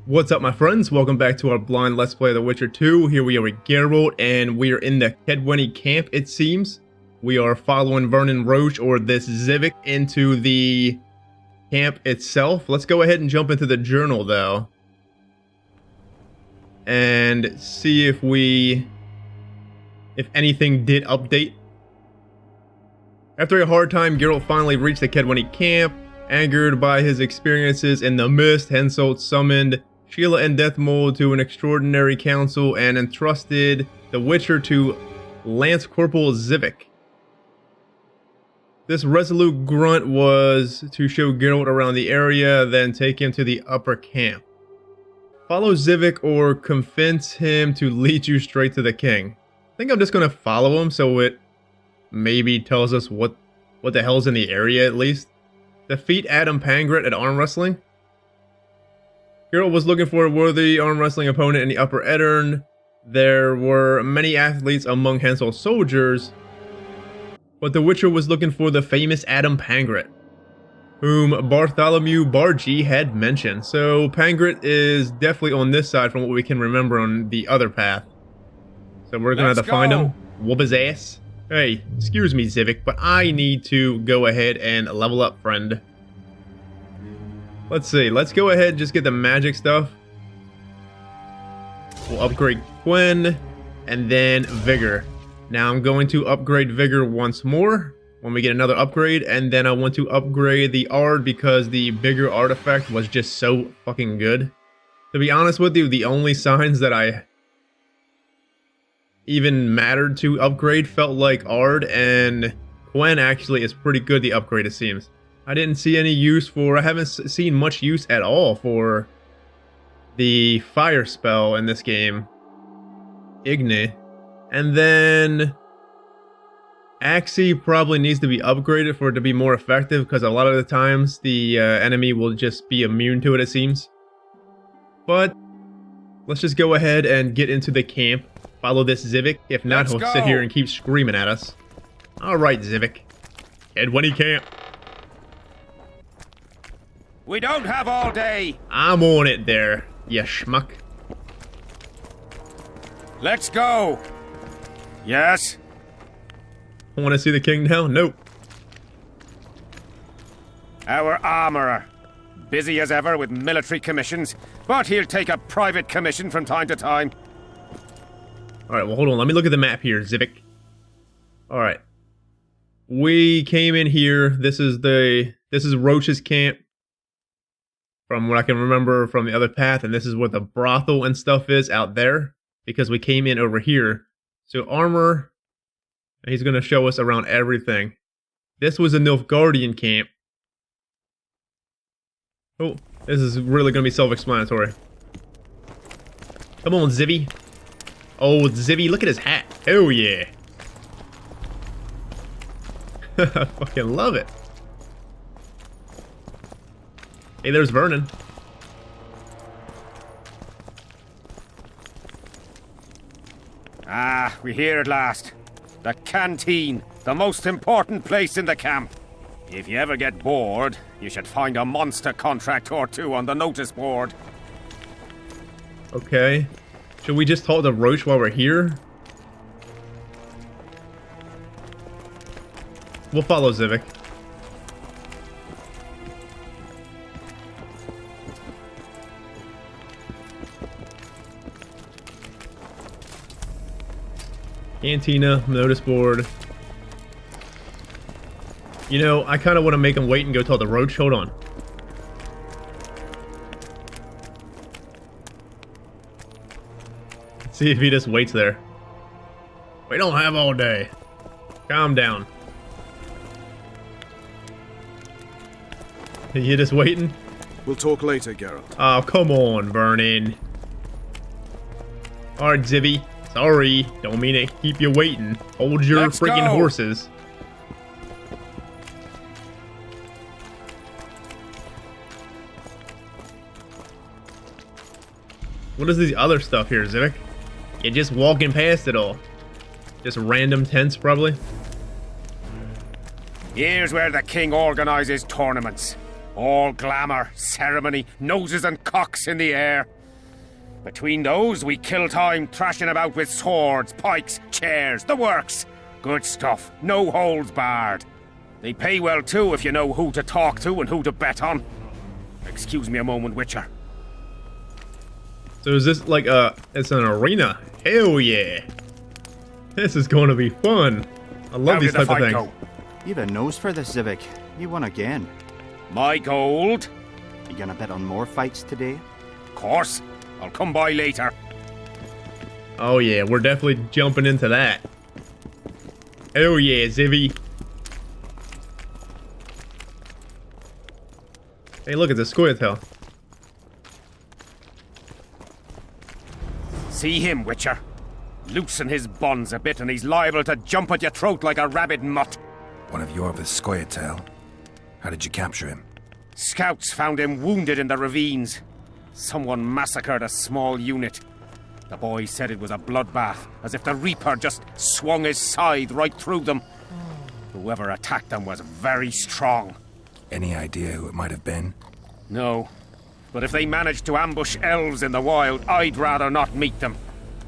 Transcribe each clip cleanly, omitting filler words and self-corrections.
What's up, my friends? Welcome back to our blind Let's Play The Witcher 2. Here we are with Geralt, and we are in the Kedwenny camp, it seems. We are following Vernon Roche, or this Zivik, into the camp itself. Let's go ahead and jump into the journal, though. And see if anything did update. After a hard time, Geralt finally reached the Kedwenny camp. Angered by his experiences in the mist, Henselt summoned Sheila and Deathmold to an extraordinary council and entrusted the Witcher to Lance Corporal Zivik. This resolute grunt was to show Geralt around the area, then take him to the upper camp. Follow Zivik or convince him to lead you straight to the king. I think I'm just going to follow him so it maybe tells us what the hell's in the area at least. Defeat Adam Pangret at arm wrestling. Geralt was looking for a worthy arm wrestling opponent in the Upper Edirne. There were many athletes among Henselt's soldiers, but the Witcher was looking for the famous Adam Pangret, whom Bartholomew Bargy had mentioned. So Pangret is definitely on this side from what we can remember on the other path. So we're gonna have to find him, whoop his ass. Hey, excuse me, Zivik, but I need to go ahead and level up, friend. Let's see, let's go ahead and just get the magic stuff. We'll upgrade Quinn, and then Vigor. Now I'm going to upgrade Vigor once more, when we get another upgrade, and then I want to upgrade the Ard because the bigger artifact was just so fucking good. To be honest with you, the only signs that I even mattered to upgrade felt like Ard, and Quinn actually is pretty good, the upgrade it seems. I didn't see any use for, I haven't seen much use at all for the fire spell in this game, Igni. And then Axii probably needs to be upgraded for it to be more effective, because a lot of the times the enemy will just be immune to it, it seems. But let's just go ahead and get into the camp. Follow this Zivik. If not, he'll sit here and keep screaming at us. Alright, Zivik. Kedwenny camp. We don't have all day. I'm on it there, you schmuck. Let's go. Yes? Want to see the king now? Nope. Our armorer. Busy as ever with military commissions, but he'll take a private commission from time to time. Alright, well hold on, let me look at the map here, Zivik. Alright. We came in here, this is Roche's camp. From what I can remember from the other path, and this is where the brothel and stuff is out there, because we came in over here. So armor, and he's going to show us around everything. This was a Nilfgaardian camp. Oh, this is really going to be self-explanatory. Come on, Zivy. Oh, Zivy, look at his hat. Oh, yeah. I fucking love it. Hey, there's Vernon. Ah, we're here at last. The canteen, the most important place in the camp. If you ever get bored, you should find a monster contract or two on the notice board. Okay. Should we just talk to Roche while we're here? We'll follow Zivik. Cantina, notice board. You know, I kind of want to make him wait and go talk to Roche. Hold on. See if he just waits there. We don't have all day. Calm down. You just waiting? We'll talk later, Geralt. Oh, come on, Vernon. Alright, Zivy. Sorry, don't mean to keep you waiting. Hold your freaking horses. What is this other stuff here, Zivik? You're just walking past it all. Just random tents, probably. Here's where the king organizes tournaments. All glamour, ceremony, noses and cocks in the air. Between those, we kill time thrashing about with swords, pikes, chairs, the works. Good stuff, no holds barred. They pay well too if you know who to talk to and who to bet on. Excuse me a moment, Witcher. So is this like it's an arena? Hell yeah. This is going to be fun. I love How these did the type of fight things. go? You've a nose for this, Civic. You won again. My gold? You gonna bet on more fights today? Of course. I'll come by later. Oh yeah, we're definitely jumping into that. Hell yeah, Zivvy. Hey, look at the squirtle. See him, Witcher. Loosen his bonds a bit and he's liable to jump at your throat like a rabid mutt. One of your Skoyatel. How did you capture him? Scouts found him wounded in the ravines. Someone massacred a small unit. The boy said it was a bloodbath, as if the Reaper just swung his scythe right through them. Whoever attacked them was very strong. Any idea who it might have been? No. But if they managed to ambush elves in the wild, I'd rather not meet them.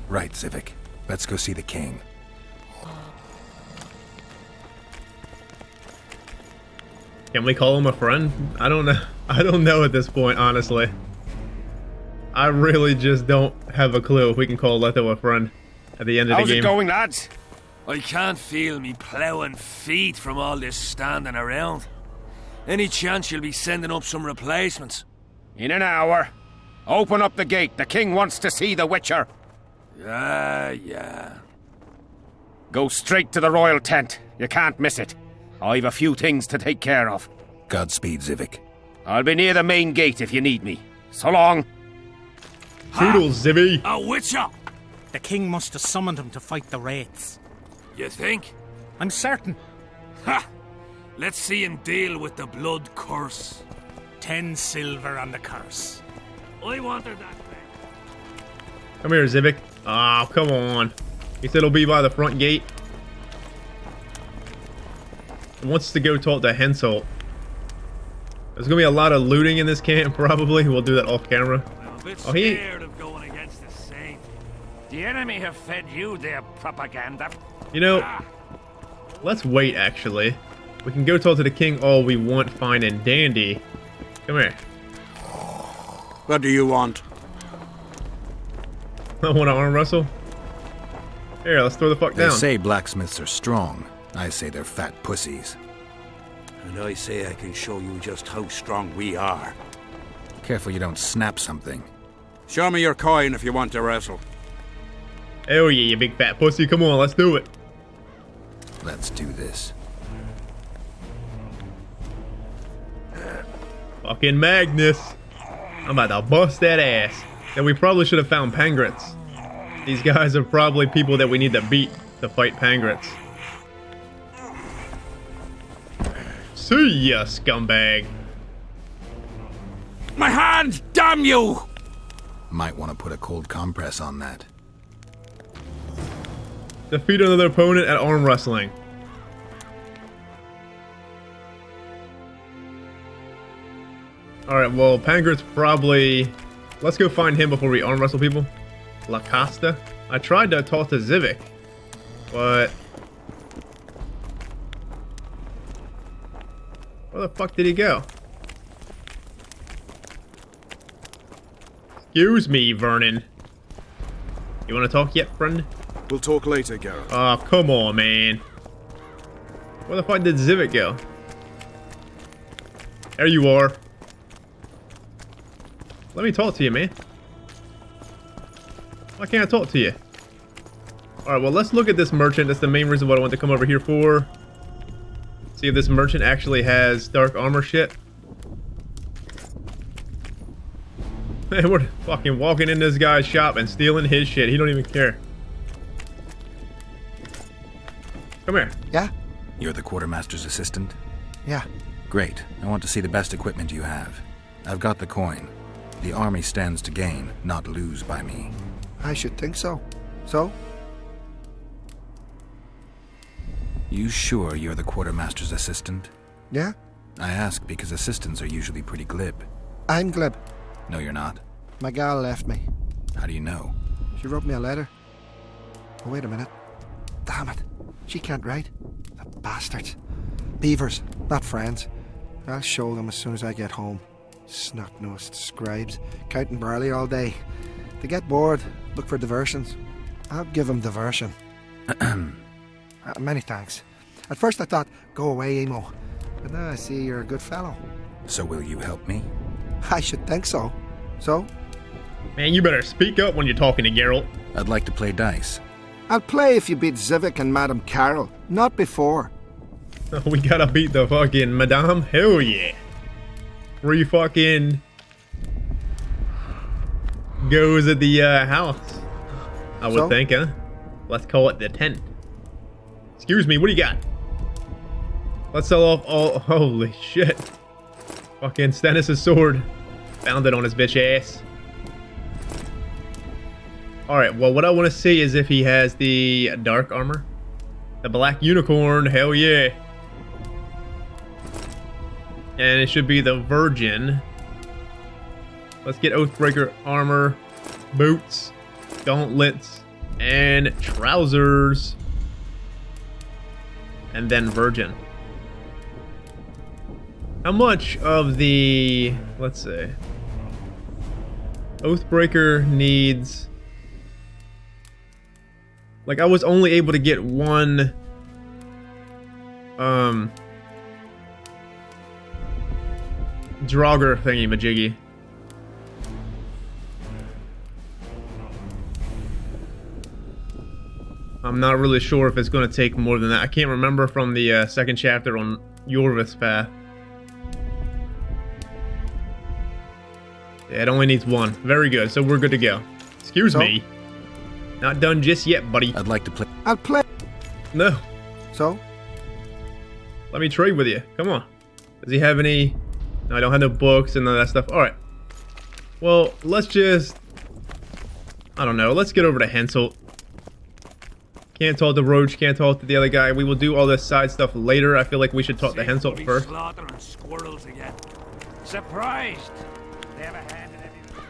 Right, Civic. Let's go see the king. Can we call him a friend? I don't know. I don't know at this point, honestly. I really just don't have a clue if we can call Leto a friend at the end of the How's game. it going, lads? I can't feel me ploughing feet from all this standing around. Any chance you'll be sending up some replacements? In an hour. Open up the gate. The king wants to see the Witcher. Yeah. Go straight to the royal tent. You can't miss it. I've a few things to take care of. Godspeed, Civic. I'll be near the main gate if you need me. So long. Toodles, Zivvy. A witcher! The king must have summoned him to fight the wraiths. You think? I'm certain. Ha! Let's see him deal with the blood curse. 10 silver on the curse. I wanted that thing. Come here, Zivik. Oh, come on. He said he'll be by the front gate. He wants to go talk to Henselt. There's gonna be a lot of looting in this camp, probably. We'll do that off camera. I'm a bit Oh, he- scared of going against the saint. The enemy have fed you their propaganda. You know, Ah, let's wait, actually. We can go talk to the king all we want, fine and dandy. Come here. What do you want? I want to arm wrestle. Here, let's throw the fuck They down. say blacksmiths are strong. I say they're fat pussies. And I say I can show you just how strong we are. Careful you don't snap something. Show me your coin if you want to wrestle. Hell yeah, you big fat pussy. Come on, let's do it. Let's do this. Fucking Magnus. I'm about to bust that ass. Then we probably should have found Pangrets. These guys are probably people that we need to beat to fight Pangrets. See ya, scumbag. My hand, damn you! Might want to put a cold compress on that. Defeat another opponent at arm wrestling. Alright, well, Pangrat's probably... Let's go find him before we arm wrestle people. La Costa. I tried to talk to Zivik, but... Where the fuck did he go? Excuse me, Vernon. You want to talk yet, friend? We'll talk later, Geralt. Oh, come on, man. Where the fuck did Zivik go? There you are. Let me talk to you, man. Why can't I talk to you? Alright, well, let's look at this merchant. That's the main reason what I want to come over here for. See if this merchant actually has dark armor shit. Man, we're fucking walking in this guy's shop and stealing his shit. He don't even care. Come here. Yeah? You're the quartermaster's assistant? Yeah. Great. I want to see the best equipment you have. I've got the coin. The army stands to gain, not lose by me. I should think so. So? You sure you're the quartermaster's assistant? Yeah? I ask because assistants are usually pretty glib. I'm glib. No, you're not. My gal left me. How do you know? She wrote me a letter. Oh, wait a minute. Damn it. She can't write. The bastards. Beavers, not friends. I'll show them as soon as I get home. Snot-nosed scribes, counting barley all day. They get bored, look for diversions. I'll give them diversion. Many thanks. At first I thought, go away, Emo. But now I see you're a good fellow. So will you help me? I should think so. So? Man, you better speak up when you're talking to Geralt. I'd like to play dice. I'll play if you beat Zivik and Madame Carol. Not before. We gotta beat the fucking Madame? Hell yeah. 3 fucking goes at the house. I would think, huh? Let's call it the tent. Excuse me, what do you got? Let's sell off all... Holy shit. Fucking Stannis' sword. Found it on his bitch ass. Alright, well, what I want to see is if he has the dark armor. The black unicorn, hell yeah. And it should be the virgin. Let's get Oathbreaker armor, boots, gauntlets, and trousers. And then virgin. How much of the... Let's see. Oathbreaker needs... Like, I was only able to get one... Draugr thingy-majiggy. I'm not really sure if it's going to take more than that. I can't remember from the second chapter on Yorvith's path. Yeah, it only needs one. Very good, so we're good to go. Excuse me. Not done just yet, buddy. I'd like to play. I'll play. No. So? Let me trade with you. Come on. Does he have any... No, I don't have no books and none of that stuff. Alright. Well, let's just... I don't know. Let's get over to Henselt. Can't talk to Roach, can't talk to the other guy. We will do all this side stuff later. I feel like we should talk to Henselt first. Slaughtering squirrels again. Surprised. They have a hand in everything.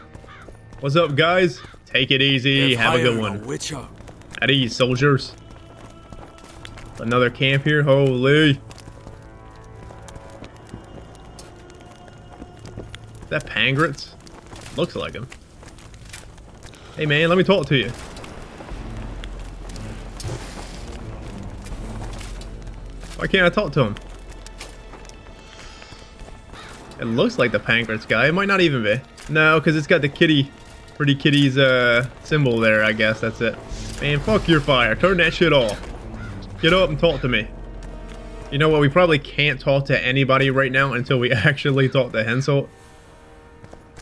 What's up, guys? Take it easy. Have a good one. Witcher. At ease, soldiers. Another camp here. Holy. Is that Pangritz? Looks like him. Hey, man, let me talk to you. Why can't I talk to him? It looks like the Pangritz guy. It might not even be. No, because it's got the kitty, pretty kitty's symbol there, I guess. That's it. Man, fuck your fire. Turn that shit off. Get up and talk to me. You know what? We probably can't talk to anybody right now until we actually talk to Henselt.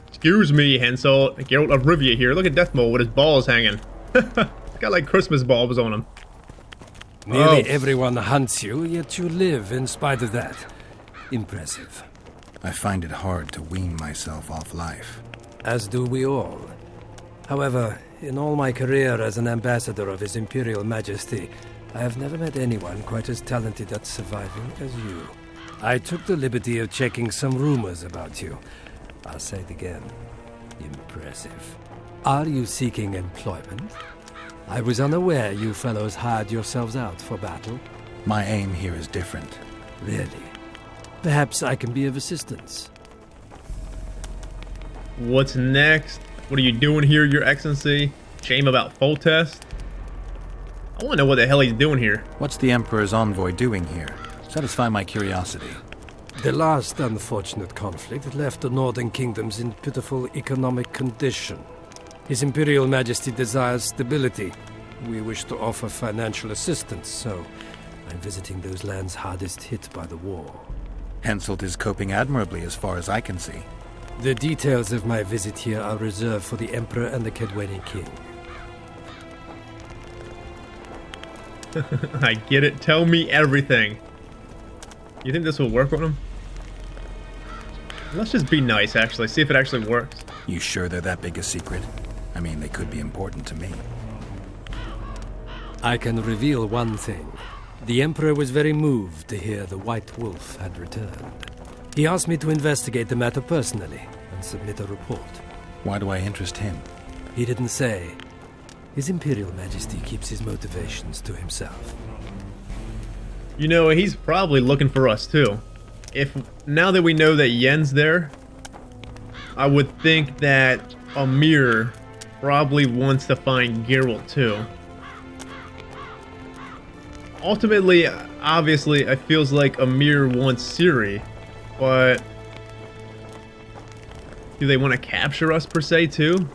Excuse me, Henselt. Geralt of Rivia here. Look at Deathmole with his balls hanging. He's got like Christmas bulbs on him. Nearly everyone hunts you, yet you live in spite of that. Impressive. I find it hard to wean myself off life. As do we all. However, in all my career as an ambassador of His Imperial Majesty, I have never met anyone quite as talented at surviving as you. I took the liberty of checking some rumors about you. I'll say it again. Impressive. Are you seeking employment? I was unaware you fellows hired yourselves out for battle. My aim here is different. Really? Perhaps I can be of assistance. What's next? What are you doing here, Your Excellency? Shame about Foltest? I want to know what the hell he's doing here. What's the Emperor's envoy doing here? Satisfy my curiosity. The last unfortunate conflict left the northern kingdoms in pitiful economic condition. His Imperial Majesty desires stability. We wish to offer financial assistance, so I'm visiting those lands hardest hit by the war. Henselt is coping admirably as far as I can see. The details of my visit here are reserved for the Emperor and the Kedweni King. I get it. Tell me everything. You think this will work on him? Let's just be nice, actually. See if it actually works. You sure they're that big a secret? I mean, they could be important to me. I can reveal one thing. The Emperor was very moved to hear the White Wolf had returned. He asked me to investigate the matter personally and submit a report. Why do I interest him? He didn't say. His Imperial Majesty keeps his motivations to himself. You know, he's probably looking for us too. Now that we know that Yen's there, I would think that Amir probably wants to find Geralt too. Ultimately, obviously, it feels like Amir wants Ciri, but do they want to capture us per se too?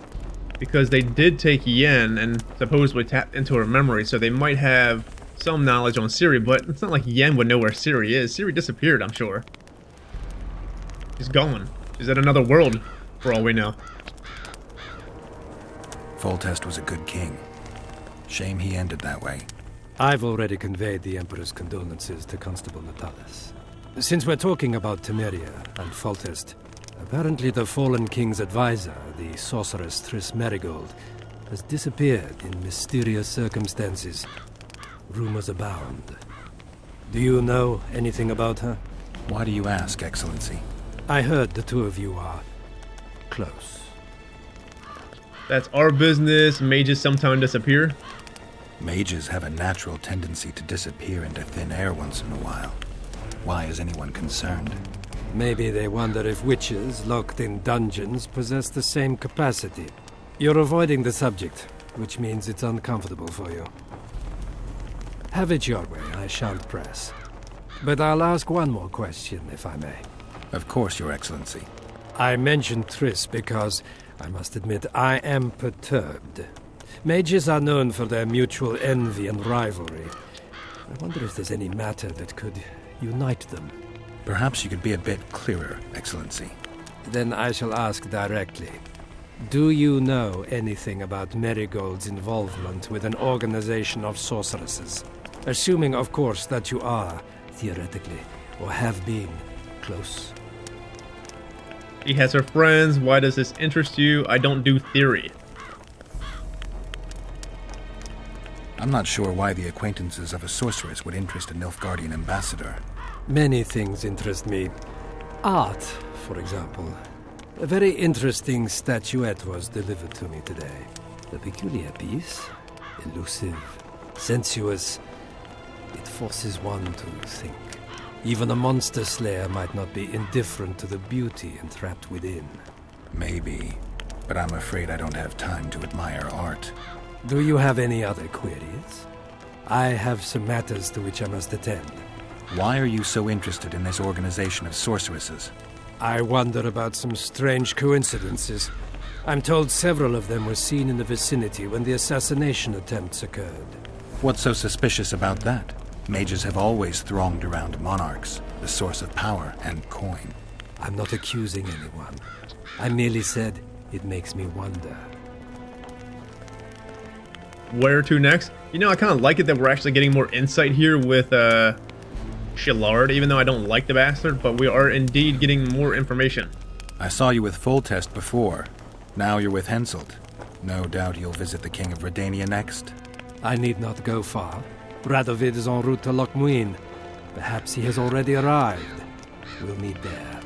Because they did take Yen and supposedly tapped into her memory, so they might have some knowledge on Ciri, but it's not like Yen would know where Ciri is. Ciri disappeared, I'm sure. She's gone. She's at another world, for all we know. Foltest was a good king. Shame he ended that way. I've already conveyed the Emperor's condolences to Constable Natalis. Since we're talking about Temeria and Foltest, apparently the fallen king's advisor, the sorceress Triss Merigold, has disappeared in mysterious circumstances. Rumors abound. Do you know anything about her? Why do you ask, Excellency? I heard the two of you are close. That's our business. Mages sometimes disappear. Mages have a natural tendency to disappear into thin air once in a while. Why is anyone concerned? Maybe they wonder if witches locked in dungeons possess the same capacity. You're avoiding the subject, which means it's uncomfortable for you. Have it your way, I shan't press. But I'll ask one more question, if I may. Of course, Your Excellency. I mentioned Triss because, I must admit, I am perturbed. Mages are known for their mutual envy and rivalry. I wonder if there's any matter that could unite them. Perhaps you could be a bit clearer, Excellency. Then I shall ask directly. Do you know anything about Merigold's involvement with an organization of sorceresses? Assuming, of course, that you are, theoretically, or have been, close. She has her friends. Why does this interest you? I don't do theory. I'm not sure why the acquaintances of a sorceress would interest a Nilfgaardian ambassador. Many things interest me. Art, for example. A very interesting statuette was delivered to me today. A peculiar piece. Elusive. Sensuous. It forces one to think. Even a monster slayer might not be indifferent to the beauty entrapped within. Maybe, but I'm afraid I don't have time to admire art. Do you have any other queries? I have some matters to which I must attend. Why are you so interested in this organization of sorceresses? I wonder about some strange coincidences. I'm told several of them were seen in the vicinity when the assassination attempts occurred. What's so suspicious about that? Mages have always thronged around monarchs, the source of power and coin. I'm not accusing anyone. I merely said it makes me wonder. Where to next? You know, I kind of like it that we're actually getting more insight here with Shillard, even though I don't like the bastard, but we are indeed getting more information. I saw you with Foltest before. Now you're with Henselt. No doubt you'll visit the King of Redania next. I need not go far. Radovid is en route to Lochmuin. Perhaps he has already arrived. We'll meet there.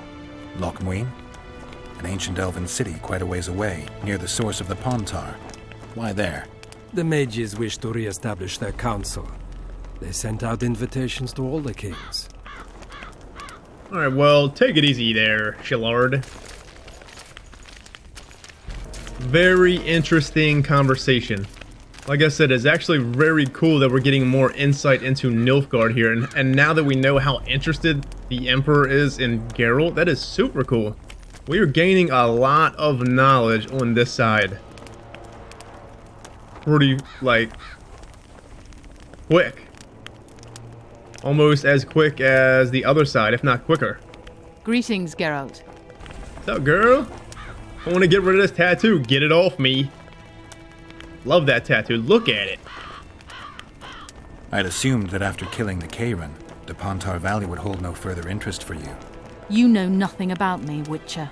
Lochmuin? An ancient elven city quite a ways away, near the source of the Pontar. Why there? The mages wish to re-establish their council. They sent out invitations to all the kings. Alright, well, take it easy there, Shillard. Very interesting conversation. Like I said, it's actually very cool that we're getting more insight into Nilfgaard here, and now that we know how interested the Emperor is in Geralt, that is super cool. We are gaining a lot of knowledge on this side. Pretty, like, quick. Almost as quick as the other side, if not quicker. Greetings, Geralt. What's up, girl? I want to get rid of this tattoo. Get it off me. Love that tattoo. Look at it. I'd assumed that after killing the Kayran, the Pontar Valley would hold no further interest for you. You know nothing about me, Witcher.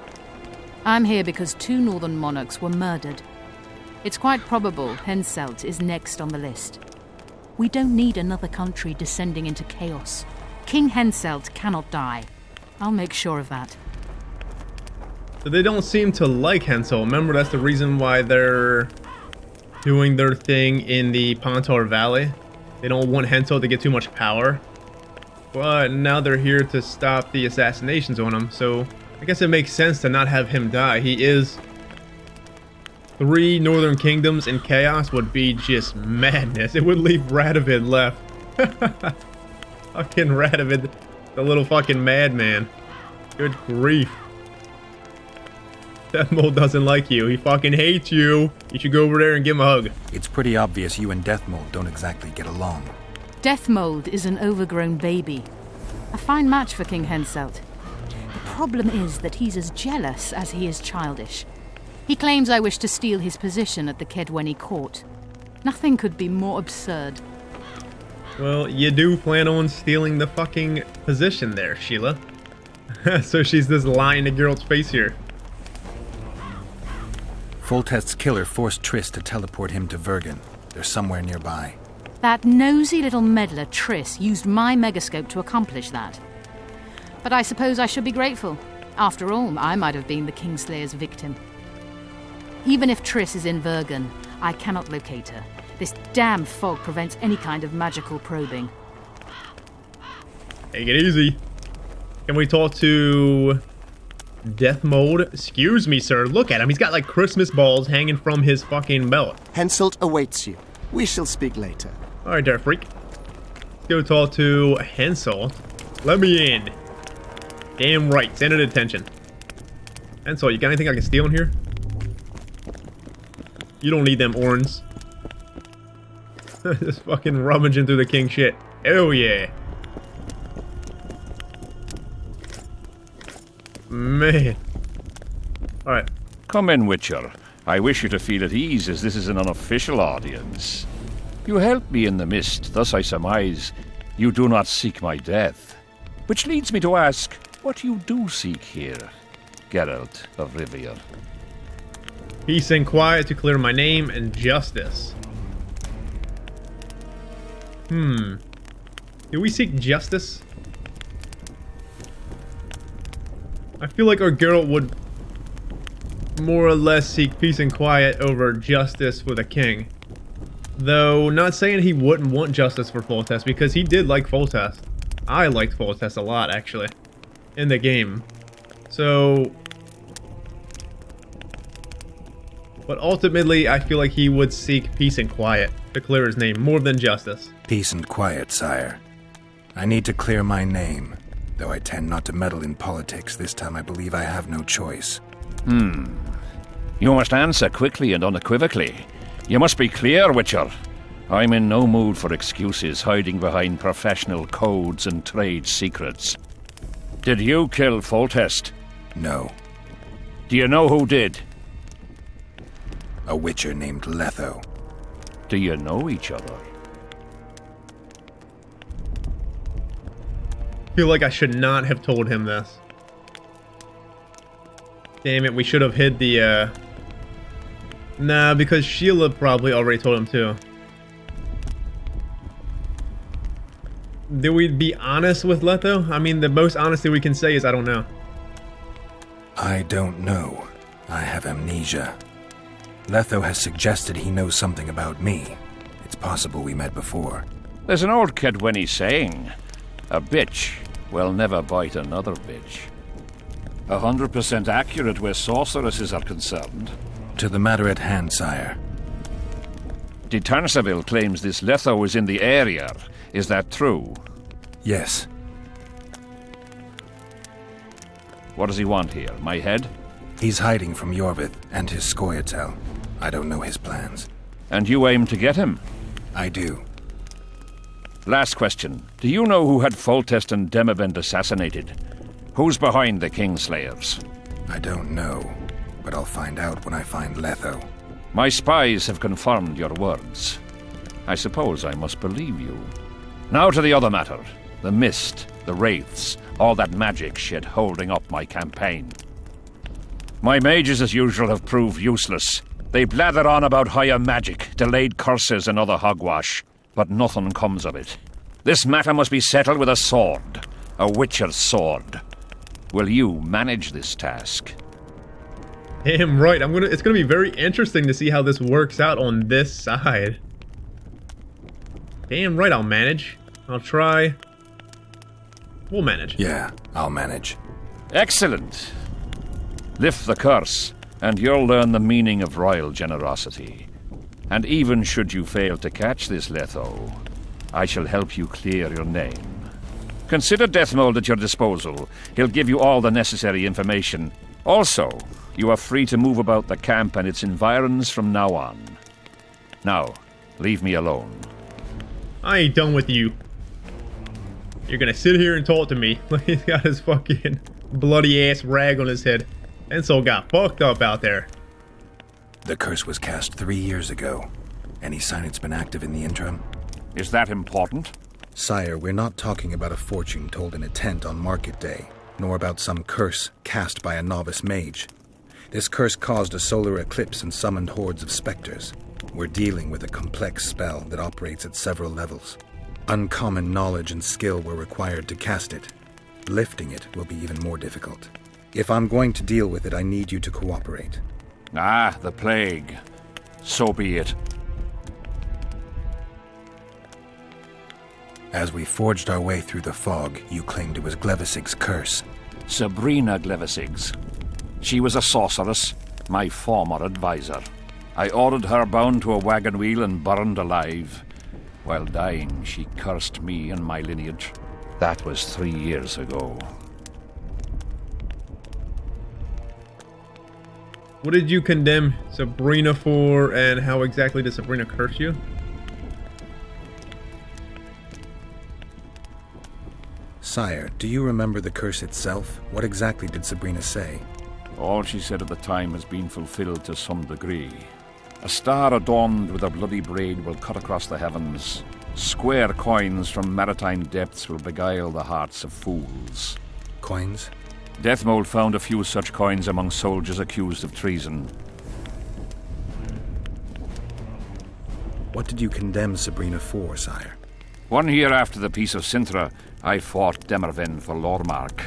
I'm here because 2 northern monarchs were murdered. It's quite probable Henselt is next on the list. We don't need another country descending into chaos. King Henselt cannot die. I'll make sure of that. So they don't seem to like Hensel. Remember, that's the reason why they're doing their thing in the Pontar Valley. They don't want Hensel to get too much power. But now they're here to stop the assassinations on him. So I guess it makes sense to not have him die. He is... 3 northern kingdoms in chaos would be just madness. It would leave Radovid left. Fucking Radovid, the little fucking madman. Good grief. Deathmold doesn't like you. He fucking hates you. You should go over there and give him a hug. It's pretty obvious you and Deathmold don't exactly get along. Deathmold is an overgrown baby. A fine match for King Henselt. The problem is that he's as jealous as he is childish. He claims I wish to steal his position at the Kedwenny court. Nothing could be more absurd. Well, you do plan on stealing the fucking position there, Sheila. So she's just lying to Geralt's face here. Foltest's killer forced Triss to teleport him to Vergen. They're somewhere nearby. That nosy little meddler, Triss, used my megascope to accomplish that. But I suppose I should be grateful. After all, I might have been the Kingslayer's victim. Even if Triss is in Vergen, I cannot locate her. This damn fog prevents any kind of magical probing. Take it easy. Can we talk to Deathmold? Excuse me, sir. Look at him. He's got like Christmas balls hanging from his fucking belt. Henselt awaits you. We shall speak later. Alright, there, freak. Let's go talk to Henselt. Let me in. Damn right. Send it attention. Henselt, you got anything I can steal in here? You don't need them orns. Just fucking rummaging through the king shit. Oh yeah. Man. Alright. Come in, Witcher. I wish you to feel at ease, as this is an unofficial audience. You helped me in the mist, thus I surmise you do not seek my death. Which leads me to ask what you do seek here, Geralt of Rivia. Peace and quiet to clear my name and justice. Do we seek justice? I feel like our Geralt would more or less seek peace and quiet over justice for the king. Though, not saying he wouldn't want justice for Foltest, because he did like Foltest. I liked Foltest a lot, actually, in the game. So... But ultimately, I feel like he would seek peace and quiet to clear his name, more than justice. Peace and quiet, sire. I need to clear my name. Though I tend not to meddle in politics, this time I believe I have no choice. You must answer quickly and unequivocally. You must be clear, Witcher. I'm in no mood for excuses hiding behind professional codes and trade secrets. Did you kill Foltest? No. Do you know who did? A witcher named Letho. Do you know each other? I feel like I should not have told him this. Damn it, we should have hid the, Nah, because Sheila probably already told him too. Did we be honest with Letho? I mean, the most honesty we can say is I don't know. I don't know. I have amnesia. Letho has suggested he knows something about me. It's possible we met before. There's an old Kedwenny saying, a bitch will never bite another bitch. 100% accurate where sorceresses are concerned. To the matter at hand, sire. De Tanseville claims this Letho is in the area. Is that true? Yes. What does he want here? My head? He's hiding from Yorvith and his Scoia'tael. I don't know his plans. And you aim to get him? I do. Last question. Do you know who had Foltest and Demavend assassinated? Who's behind the Kingslayers? I don't know, but I'll find out when I find Letho. My spies have confirmed your words. I suppose I must believe you. Now to the other matter. The mist, the wraiths, all that magic shit holding up my campaign. My mages, as usual, have proved useless. They blather on about higher magic, delayed curses and other hogwash, but nothing comes of it. This matter must be settled with a sword. A witcher's sword. Will you manage this task? Damn right. It's gonna be very interesting to see how this works out on this side. Damn right I'll manage. I'll try. We'll manage. Yeah, I'll manage. Excellent. Lift the curse, and you'll learn the meaning of royal generosity. And even should you fail to catch this Letho, I shall help you clear your name. Consider Deathmold at your disposal. He'll give you all the necessary information. Also, you are free to move about the camp and its environs from now on. Now, leave me alone. I ain't done with you. You're gonna sit here and talk to me. He's got his fucking bloody ass rag on his head. Enso got fucked up out there. The curse was cast 3 years ago. Any sign it's been active in the interim? Is that important? Sire, we're not talking about a fortune told in a tent on market day, nor about some curse cast by a novice mage. This curse caused a solar eclipse and summoned hordes of specters. We're dealing with a complex spell that operates at several levels. Uncommon knowledge and skill were required to cast it. Lifting it will be even more difficult. If I'm going to deal with it, I need you to cooperate. Ah, the plague. So be it. As we forged our way through the fog, you claimed it was Glevisig's curse. Sabrina Glevisig's. She was a sorceress, my former advisor. I ordered her bound to a wagon wheel and burned alive. While dying, she cursed me and my lineage. That was 3 years ago. What did you condemn Sabrina for, and how exactly did Sabrina curse you? Sire, do you remember the curse itself? What exactly did Sabrina say? All she said at the time has been fulfilled to some degree. A star adorned with a bloody braid will cut across the heavens. Square coins from maritime depths will beguile the hearts of fools. Coins? Deathmold found a few such coins among soldiers accused of treason. What did you condemn Sabrina for, sire? 1 year after the Peace of Sintra, I fought Demerven for Lormark.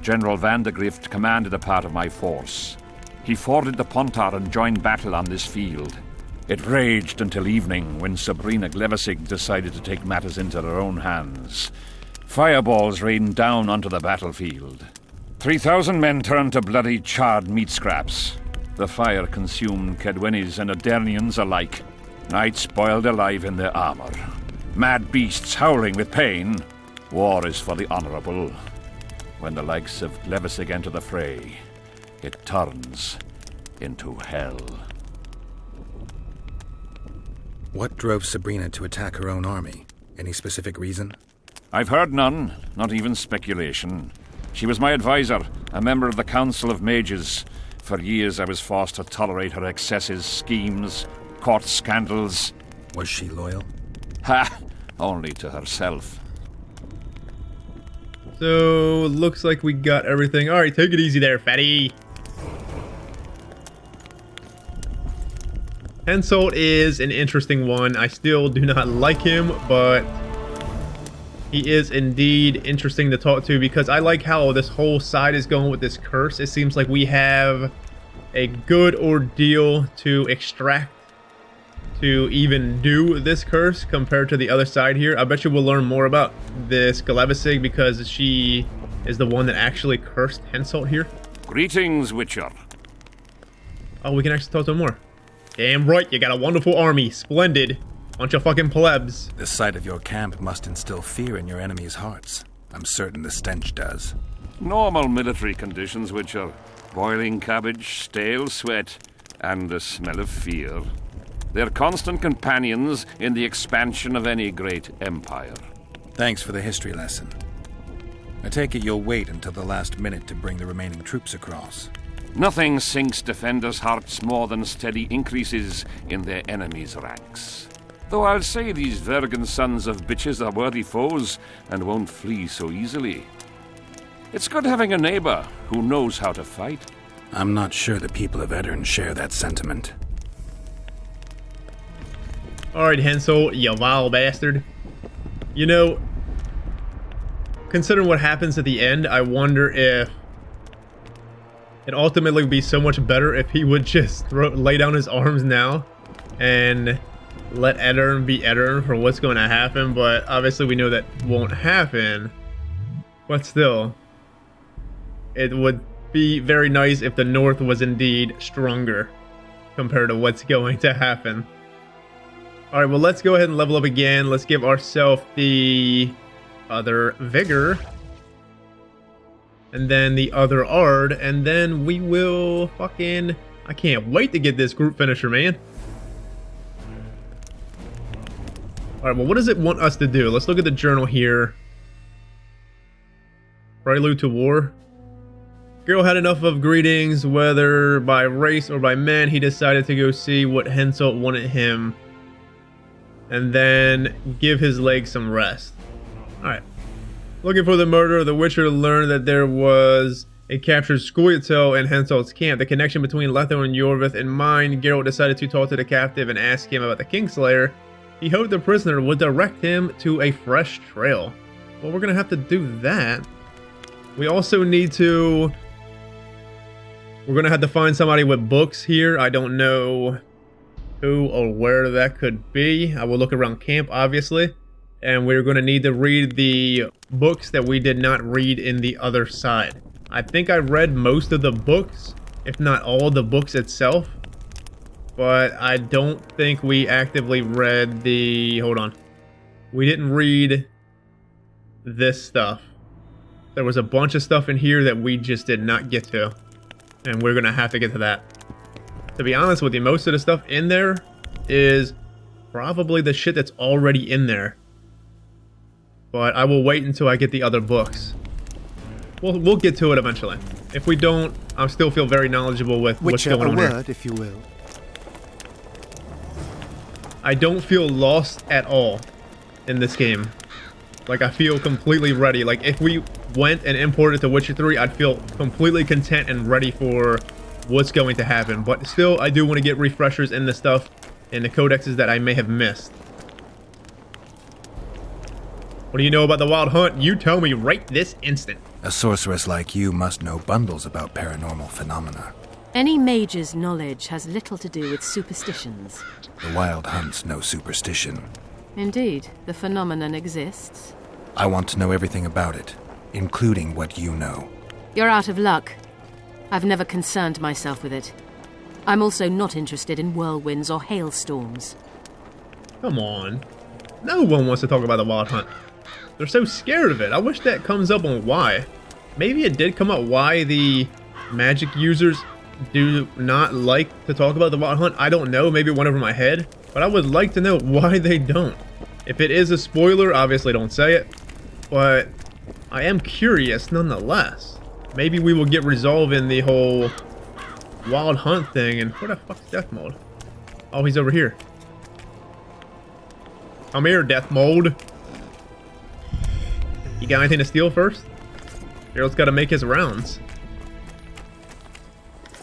General Vandegrift commanded a part of my force. He forded the Pontar and joined battle on this field. It raged until evening, when Sabrina Glevisig decided to take matters into her own hands. Fireballs rained down onto the battlefield. 3,000 men turned to bloody charred meat scraps. The fire consumed Kedwenis and Adernians alike. Knights boiled alive in their armor. Mad beasts howling with pain. War is for the honorable. When the likes of Glevisig enter the fray, it turns into hell. What drove Sabrina to attack her own army? Any specific reason? I've heard none, not even speculation. She was my advisor, a member of the Council of Mages. For years I was forced to tolerate her excesses, schemes, court scandals. Was she loyal? Ha! Only to herself. So, looks like we got everything. Alright, take it easy there, fatty. Henselt is an interesting one. I still do not like him, but he is indeed interesting to talk to because I like how this whole side is going with this curse. It seems like we have a good ordeal to extract to even do this curse compared to the other side here. I bet you we'll learn more about this Glevisig because she is the one that actually cursed Henselt here. Greetings, Witcher. Oh, we can actually talk to him more. Damn right, you got a wonderful army. Splendid. Bunch of fucking plebs. The sight of your camp must instill fear in your enemies' hearts. I'm certain the stench does. Normal military conditions, Witcher. Boiling cabbage, stale sweat, and the smell of fear. They're constant companions in the expansion of any great empire. Thanks for the history lesson. I take it you'll wait until the last minute to bring the remaining troops across. Nothing sinks defenders' hearts more than steady increases in their enemies' ranks. Though I'll say these Vergen sons of bitches are worthy foes and won't flee so easily. It's good having a neighbor who knows how to fight. I'm not sure the people of Edirn share that sentiment. Alright, Henselt, you vile bastard. You know, considering what happens at the end, I wonder if It ultimately would be so much better if he would just lay down his arms now and let Edirn be Edirn for what's going to happen, but obviously we know that won't happen. But still, it would be very nice if the North was indeed stronger compared to what's going to happen. Alright, well, let's go ahead and level up again. Let's give ourselves the other Vigor. And then the other Ard. And then we will fucking... I can't wait to get this group finisher, man. Alright, well, what does it want us to do? Let's look at the journal here. Prelude to War. Geralt had enough of greetings, whether by race or by men. He decided to go see what Henselt wanted him, and then give his legs some rest. Alright. Looking for the murderer, the Witcher learned that there was a captured Scoia'tael in Henselt's camp. The connection between Letho and Yorvith in mind, Geralt decided to talk to the captive and ask him about the Kingslayer. He hoped the prisoner would direct him to a fresh trail. Well, we're going to have to do that. We also need to... We're going to have to find somebody with books here. I don't know who or where that could be. I will look around camp, obviously. And we're going to need to read the books that we did not read in the other side. I think I read most of the books, if not all the books itself. But I don't think we actively read the... Hold on. We didn't read this stuff. There was a bunch of stuff in here that we just did not get to. And we're going to have to get to that. To be honest with you, most of the stuff in there is probably the shit that's already in there. But I will wait until I get the other books. We'll get to it eventually. If we don't, I still feel very knowledgeable with what's going on here. A word, if you will. I don't feel lost at all in this game. Like, I feel completely ready. Like, if we went and imported to Witcher 3, I'd feel completely content and ready for what's going to happen. But still, I do want to get refreshers in the stuff, in the codexes that I may have missed. What do you know about the Wild Hunt? You tell me right this instant. A sorceress like you must know bundles about paranormal phenomena. Any mage's knowledge has little to do with superstitions. The Wild Hunt's no superstition. Indeed, the phenomenon exists. I want to know everything about it, including what you know. You're out of luck. I've never concerned myself with it. I'm also not interested in whirlwinds or hailstorms. Come on. No one wants to talk about the Wild Hunt. They're so scared of it. I wish that comes up on why. Maybe it did come up why the magic users do not like to talk about the Wild Hunt. I don't know. Maybe it went over my head. But I would like to know why they don't. If it is a spoiler, obviously don't say it. But I am curious nonetheless. Maybe we will get resolved in the whole Wild Hunt thing. And where the fuck's Death Mode? Oh, he's over here. Come here, Death Mode. You got anything to steal first? Geralt's got to make his rounds.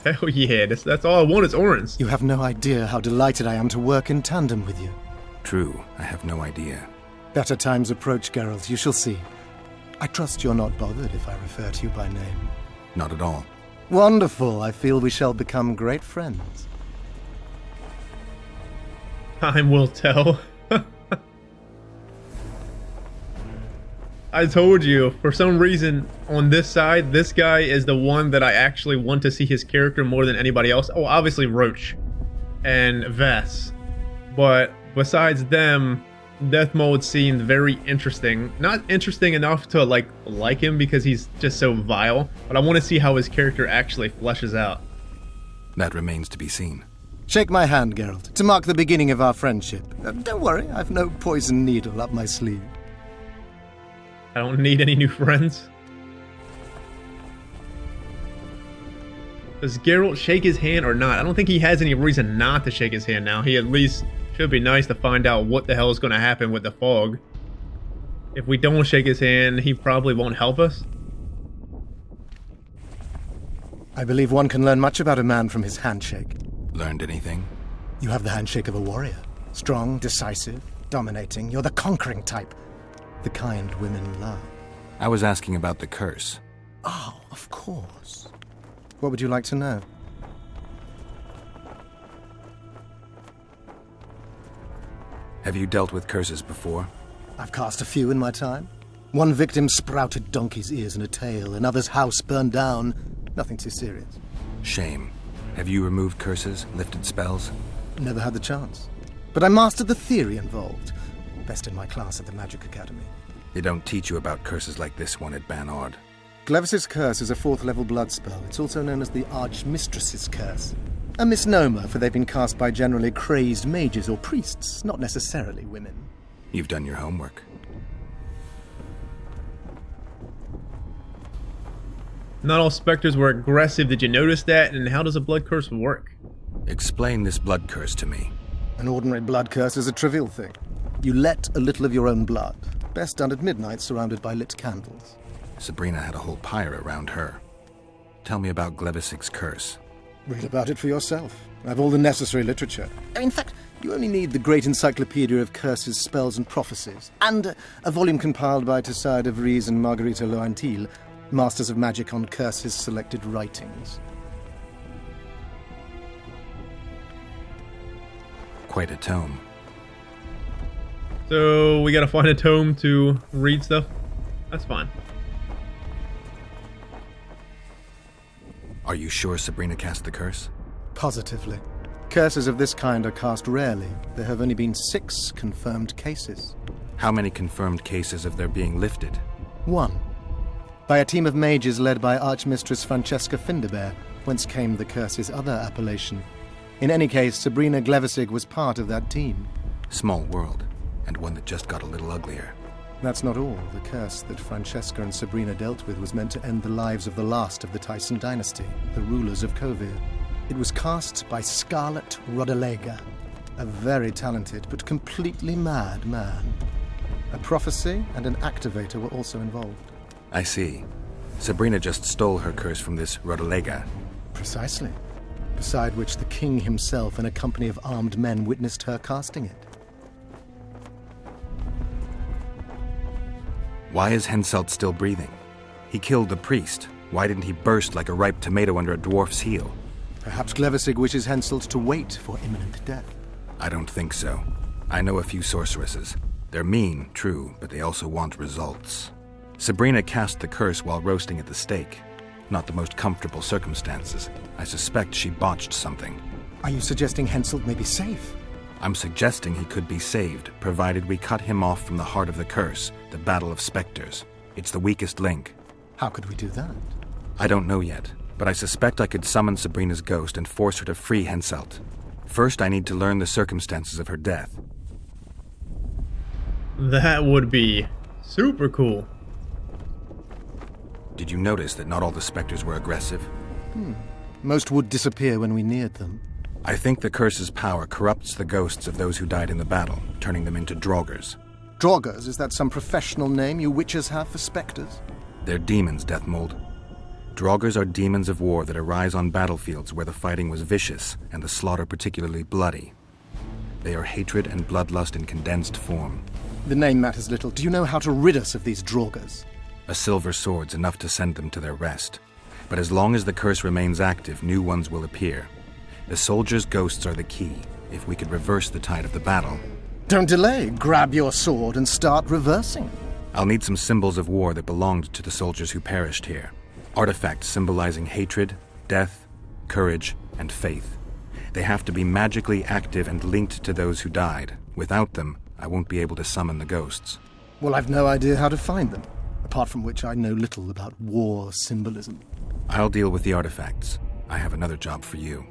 Hell yeah, that's all I want is Orange. You have no idea how delighted I am to work in tandem with you. True, I have no idea. Better times approach, Geralt, you shall see. I trust you're not bothered if I refer to you by name. Not at all. Wonderful, I feel we shall become great friends. Time will tell. I told you, for some reason, on this side, this guy is the one that I actually want to see his character more than anybody else. Oh, obviously Roach and Vess. But besides them, Death Mode seemed very interesting. Not interesting enough to like him because he's just so vile, but I want to see how his character actually fleshes out. That remains to be seen. Shake my hand, Geralt, to mark the beginning of our friendship. Don't worry, I've no poison needle up my sleeve. I don't need any new friends. Does Geralt shake his hand or not? I don't think he has any reason not to shake his hand now. He at least should be nice to find out what the hell is going to happen with the fog. If we don't shake his hand, he probably won't help us. I believe one can learn much about a man from his handshake. Learned anything? You have the handshake of a warrior. Strong, decisive, dominating. You're the conquering type. The kind women love. I was asking about the curse. Oh, of course. What would you like to know? Have you dealt with curses before? I've cast a few in my time. One victim sprouted donkey's ears and a tail, another's house burned down. Nothing too serious. Shame. Have you removed curses, lifted spells? Never had the chance. But I mastered the theory involved. Best in my class at the Magic Academy. They don't teach you about curses like this one at Banord. Glevis's Curse is a 4th level blood spell. It's also known as the Archmistress's Curse. A misnomer, for they've been cast by generally crazed mages or priests, not necessarily women. You've done your homework. Not all specters were aggressive. Did you notice that? And how does a blood curse work? Explain this blood curse to me. An ordinary blood curse is a trivial thing. You let a little of your own blood, best done at midnight surrounded by lit candles. Sabrina had a whole pyre around her. Tell me about Glevis's curse. Read about it for yourself. I have all the necessary literature. In fact, you only need the Great Encyclopedia of Curses, Spells and Prophecies, and a volume compiled by Tessard de Vries and Margarita Loantil, Masters of Magic on Curses Selected Writings. Quite a tome. So we gotta find a tome to read stuff? That's fine. Are you sure Sabrina cast the curse? Positively. Curses of this kind are cast rarely. There have only been 6 confirmed cases. How many confirmed cases of their being lifted? 1. By a team of mages led by Archmistress Francesca Finderbear, whence came the curse's other appellation. In any case, Sabrina Glevisig was part of that team. Small world, and one that just got a little uglier. That's not all. The curse that Francesca and Sabrina dealt with was meant to end the lives of the last of the Tyson dynasty, the rulers of Kovir. It was cast by Scarlet Rodalega, a very talented but completely mad man. A prophecy and an activator were also involved. I see. Sabrina just stole her curse from this Rodalega. Precisely. Beside which the king himself and a company of armed men witnessed her casting it. Why is Henselt still breathing? He killed the priest. Why didn't he burst like a ripe tomato under a dwarf's heel? Perhaps Glevisig wishes Henselt to wait for imminent death. I don't think so. I know a few sorceresses. They're mean, true, but they also want results. Sabrina cast the curse while roasting at the stake. Not the most comfortable circumstances. I suspect she botched something. Are you suggesting Henselt may be safe? I'm suggesting he could be saved, provided we cut him off from the heart of the curse, the Battle of Spectres. It's the weakest link. How could we do that? I don't know yet, but I suspect I could summon Sabrina's ghost and force her to free Henselt. First, I need to learn the circumstances of her death. That would be super cool. Did you notice that not all the spectres were aggressive? Most would disappear when we neared them. I think the curse's power corrupts the ghosts of those who died in the battle, turning them into draugrs. Draugrs? Is that some professional name you witches have for spectres? They're demons, Deathmold. Draugrs are demons of war that arise on battlefields where the fighting was vicious and the slaughter particularly bloody. They are hatred and bloodlust in condensed form. The name matters little. Do you know how to rid us of these Draugrs? A silver sword's enough to send them to their rest. But as long as the curse remains active, new ones will appear. The soldiers' ghosts are the key. If we could reverse the tide of the battle... Don't delay. Grab your sword and start reversing. I'll need some symbols of war that belonged to the soldiers who perished here. Artifacts symbolizing hatred, death, courage, and faith. They have to be magically active and linked to those who died. Without them, I won't be able to summon the ghosts. Well, I've no idea how to find them. Apart from which I know little about war symbolism. I'll deal with the artifacts. I have another job for you.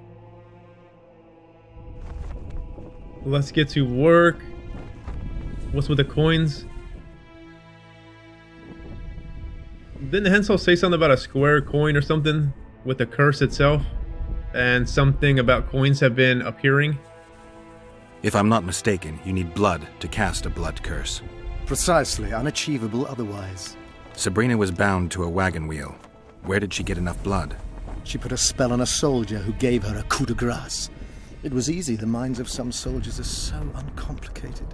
Let's get to work. What's with the coins? Didn't Hensel say something about a square coin or something with the curse itself? And something about coins have been appearing? If I'm not mistaken, you need blood to cast a blood curse. Precisely, unachievable otherwise. Sabrina was bound to a wagon wheel. Where did she get enough blood? She put a spell on a soldier who gave her a coup de grace. It was easy. The minds of some soldiers are so uncomplicated.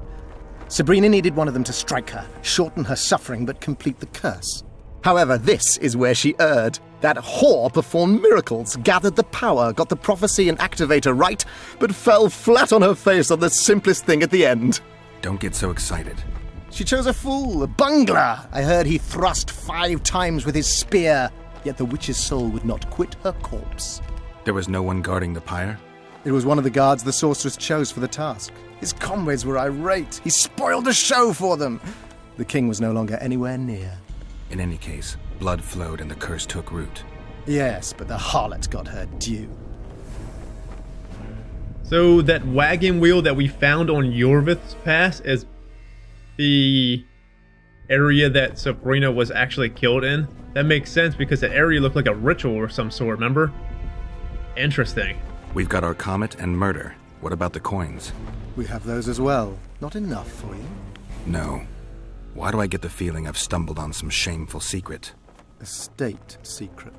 Sabrina needed one of them to strike her, shorten her suffering, but complete the curse. However, this is where she erred. That whore performed miracles, gathered the power, got the prophecy and activator right, but fell flat on her face on the simplest thing at the end. Don't get so excited. She chose a fool, a bungler. I heard he thrust 5 times with his spear, yet the witch's soul would not quit her corpse. There was no one guarding the pyre? It was one of the guards the sorceress chose for the task. His comrades were irate. He spoiled the show for them. The king was no longer anywhere near. In any case, blood flowed and the curse took root. Yes, but the harlot got her due. So that wagon wheel that we found on Yorvith's Pass is the area that Sabrina was actually killed in? That makes sense because the area looked like a ritual or some sort, remember? Interesting. We've got our comet and murder. What about the coins? We have those as well. Not enough for you? No. Why do I get the feeling I've stumbled on some shameful secret? A state secret.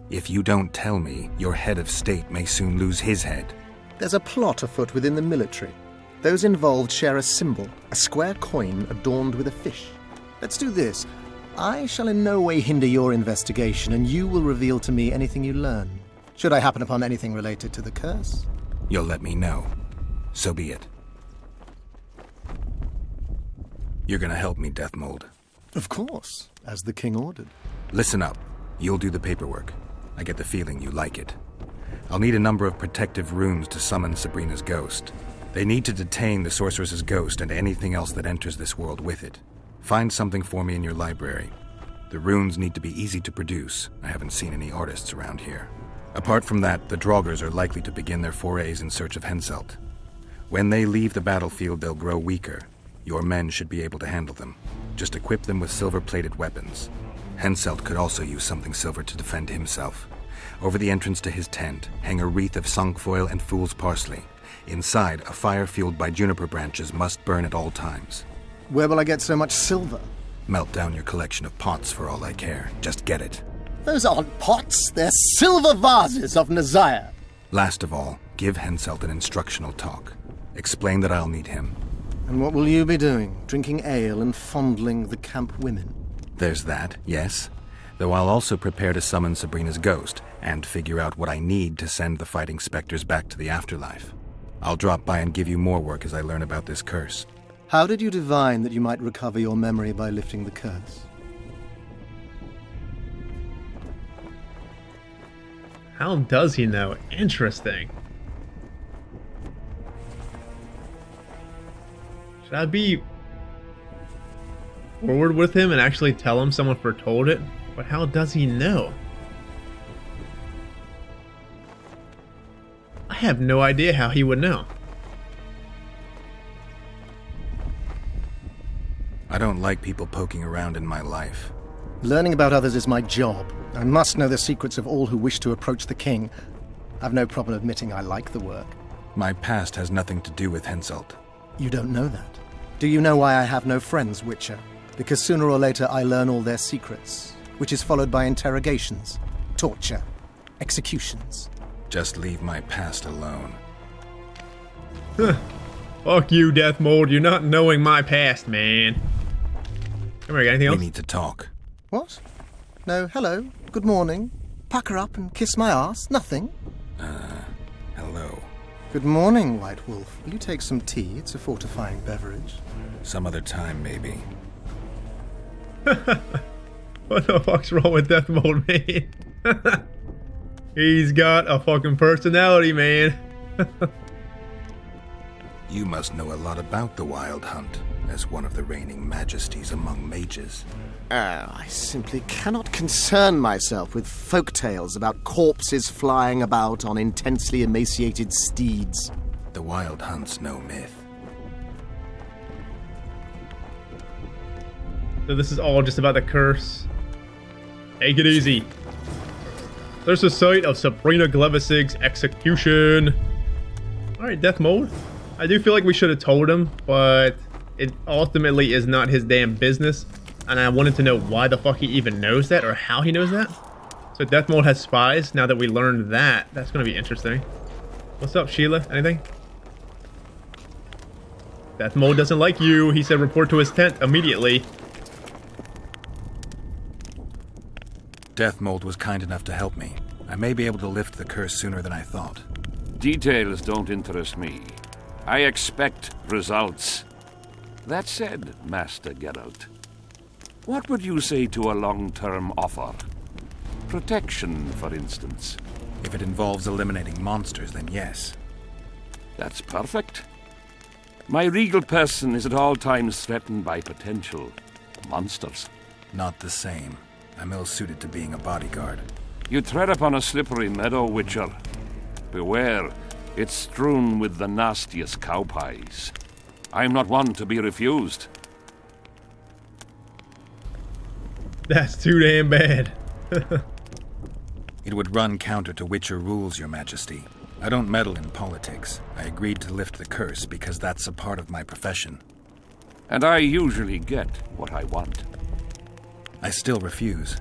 If you don't tell me, your head of state may soon lose his head. There's a plot afoot within the military. Those involved share a symbol, a square coin adorned with a fish. Let's do this. I shall in no way hinder your investigation, and you will reveal to me anything you learn. Should I happen upon anything related to the curse? You'll let me know. So be it. You're gonna help me, Death Mold. Of course, as the king ordered. Listen up. You'll do the paperwork. I get the feeling you like it. I'll need a number of protective runes to summon Sabrina's ghost. They need to detain the sorceress's ghost and anything else that enters this world with it. Find something for me in your library. The runes need to be easy to produce. I haven't seen any artists around here. Apart from that, the Draugrs are likely to begin their forays in search of Henselt. When they leave the battlefield, they'll grow weaker. Your men should be able to handle them. Just equip them with silver-plated weapons. Henselt could also use something silver to defend himself. Over the entrance to his tent, hang a wreath of cinquefoil and fool's parsley. Inside, a fire fueled by juniper branches must burn at all times. Where will I get so much silver? Melt down your collection of pots for all I care. Just get it. Those aren't pots, they're silver vases of Nazaya. Last of all, give Henselt an instructional talk. Explain that I'll need him. And what will you be doing? Drinking ale and fondling the camp women? There's that, yes. Though I'll also prepare to summon Sabrina's ghost and figure out what I need to send the fighting specters back to the afterlife. I'll drop by and give you more work as I learn about this curse. How did you divine that you might recover your memory by lifting the curse? How does he know? Interesting. Should I be forward with him and actually tell him someone foretold it? But how does he know? I have no idea how he would know. I don't like people poking around in my life. Learning about others is my job. I must know the secrets of all who wish to approach the king. I've no problem admitting I like the work. My past has nothing to do with Henselt. You don't know that. Do you know why I have no friends, Witcher? Because sooner or later I learn all their secrets, which is followed by interrogations, torture, executions. Just leave my past alone. Fuck you, Death Mold. You're not knowing my past, man. Come here, got anything else? We need to talk. What? No, hello, good morning. Pack her up and kiss my ass? Nothing? Hello. Good morning, White Wolf. Will you take some tea? It's a fortifying beverage. Some other time, maybe. What the fuck's wrong with Death Mold, man? He's got a fucking personality, man. You must know a lot about the Wild Hunt, as one of the reigning majesties among mages. I simply cannot concern myself with folk tales about corpses flying about on intensely emaciated steeds. The Wild Hunt's no myth. So this is all just about the curse. Take it easy. There's the site of Sabrina Glevisig's execution. Alright, Death Mold. I do feel like we should have told him, but it ultimately is not his damn business. And I wanted to know why the fuck he even knows that, or how he knows that. So Death Mold has spies. Now that we learned that, that's going to be interesting. What's up, Sheila? Anything? Death Mold doesn't like you. He said report to his tent immediately. Death Mold was kind enough to help me. I may be able to lift the curse sooner than I thought. Details don't interest me. I expect results. That said, Master Geralt, what would you say to a long-term offer? Protection, for instance. If it involves eliminating monsters, then yes. That's perfect. My regal person is at all times threatened by potential monsters. Not the same. I'm ill-suited to being a bodyguard. You tread upon a slippery meadow, Witcher. Beware, it's strewn with the nastiest cow pies. I'm not one to be refused. That's too damn bad. It would run counter to Witcher rules, Your Majesty. I don't meddle in politics. I agreed to lift the curse because that's a part of my profession. And I usually get what I want. I still refuse.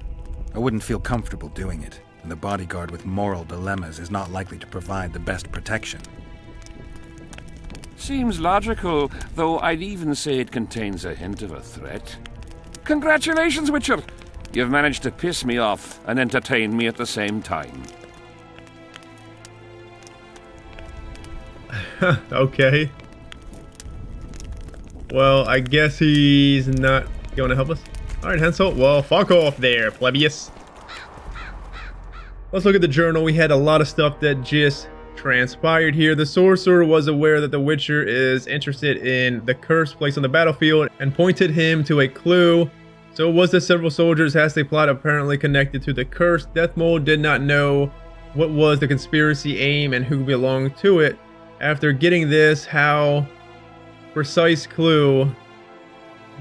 I wouldn't feel comfortable doing it, and the bodyguard with moral dilemmas is not likely to provide the best protection. Seems logical, though I'd even say it contains a hint of a threat. Congratulations, Witcher! You've managed to piss me off and entertain me at the same time. Okay. Well, I guess he's not going to help us. Alright, Henselt. Well, fuck off there, plebeius. Let's look at the journal. We had a lot of stuff that just transpired here. The sorcerer was aware that the Witcher is interested in the curse placed on the battlefield and pointed him to a clue. So was the several soldiers has the plot apparently connected to the curse. Death Mold did not know what was the conspiracy aim and who belonged to it. After getting this, how precise clue,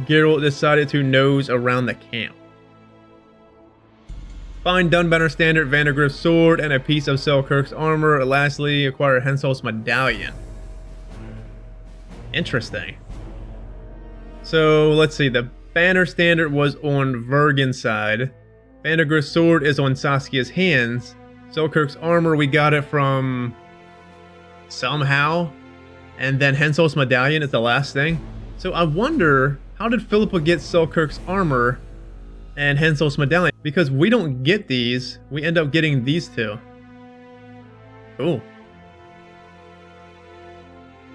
Geralt decided to nose around the camp. Find Dunbanner Standard, Vandergrift's sword, and a piece of Selkirk's armor. Lastly, acquire Henselt's medallion. Interesting. So, let's see. The Banner Standard was on Vergen's side. Vandergrift's sword is on Saskia's hands. Selkirk's armor, we got it from somehow. And then Henselt's medallion is the last thing. So I wonder, how did Philippa get Selkirk's armor and Henselt's medallion? Because we don't get these, we end up getting these two. Cool.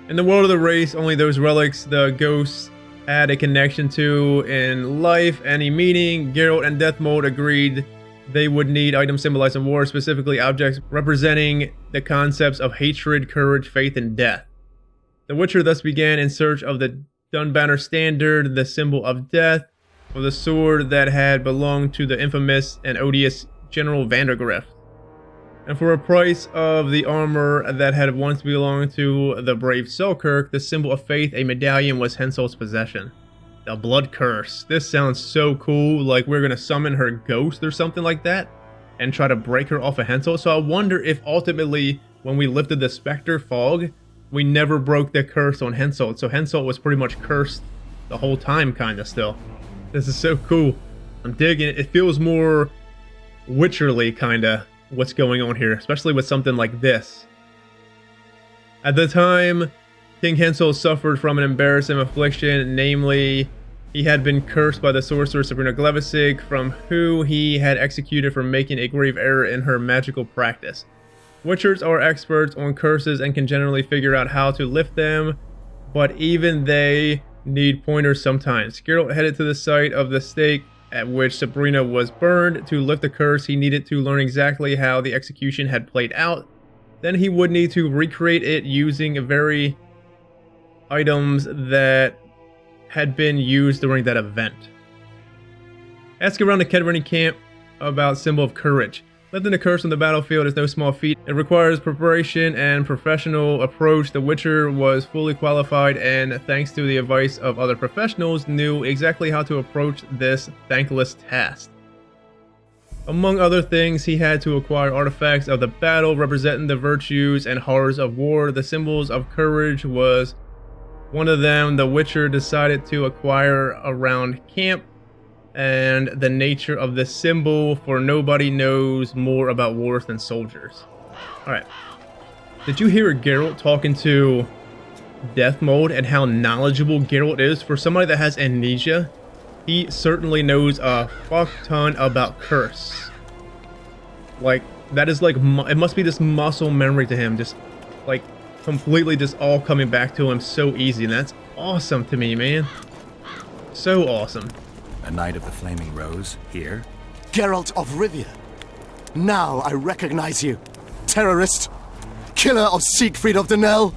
In the world of the race, only those relics the ghosts had a connection to in life, any meaning. Geralt and Death Mold agreed they would need items symbolizing war, specifically objects representing the concepts of hatred, courage, faith, and death. The Witcher thus began in search of the Dunbanner Standard, the symbol of death, for the sword that had belonged to the infamous and odious General Vandergrift. And for a price of the armor that had once belonged to the brave Selkirk, the symbol of faith, a medallion, was Henselt's possession. The Blood Curse. This sounds so cool, like we're gonna summon her ghost or something like that, and try to break her off of Henselt. So I wonder if ultimately, when we lifted the Spectre Fog, we never broke the curse on Henselt. So Henselt was pretty much cursed the whole time, kinda still. This is so cool. I'm digging it. It feels more Witcherly, kinda, what's going on here, especially with something like this. At the time, King Henselt suffered from an embarrassing affliction, namely, he had been cursed by the sorceress Sabrina Glevissig, from who he had executed for making a grave error in her magical practice. Witchers are experts on curses and can generally figure out how to lift them, but even they need pointers sometimes. Geralt headed to the site of the stake at which Sabrina was burned. To lift the curse, he needed to learn exactly how the execution had played out. Then he would need to recreate it using very items that had been used during that event. Ask around the Kedreni camp about symbol of courage. Lifting the curse on the battlefield is no small feat. It requires preparation and professional approach. The Witcher was fully qualified and, thanks to the advice of other professionals, knew exactly how to approach this thankless task. Among other things, he had to acquire artifacts of the battle representing the virtues and horrors of war. The symbols of courage was one of them. The Witcher decided to acquire around camp, and the nature of the symbol, for nobody knows more about wars than soldiers. Alright. Did you hear Geralt talking to Death Mold and how knowledgeable Geralt is? For somebody that has amnesia, he certainly knows a fuck ton about curse. Like, that is like, it must be this muscle memory to him, just like completely just all coming back to him so easy, and that's awesome to me, man. So awesome. A Knight of the Flaming Rose, here? Geralt of Rivia. Now I recognize you. Terrorist. Killer of Siegfried of Denel.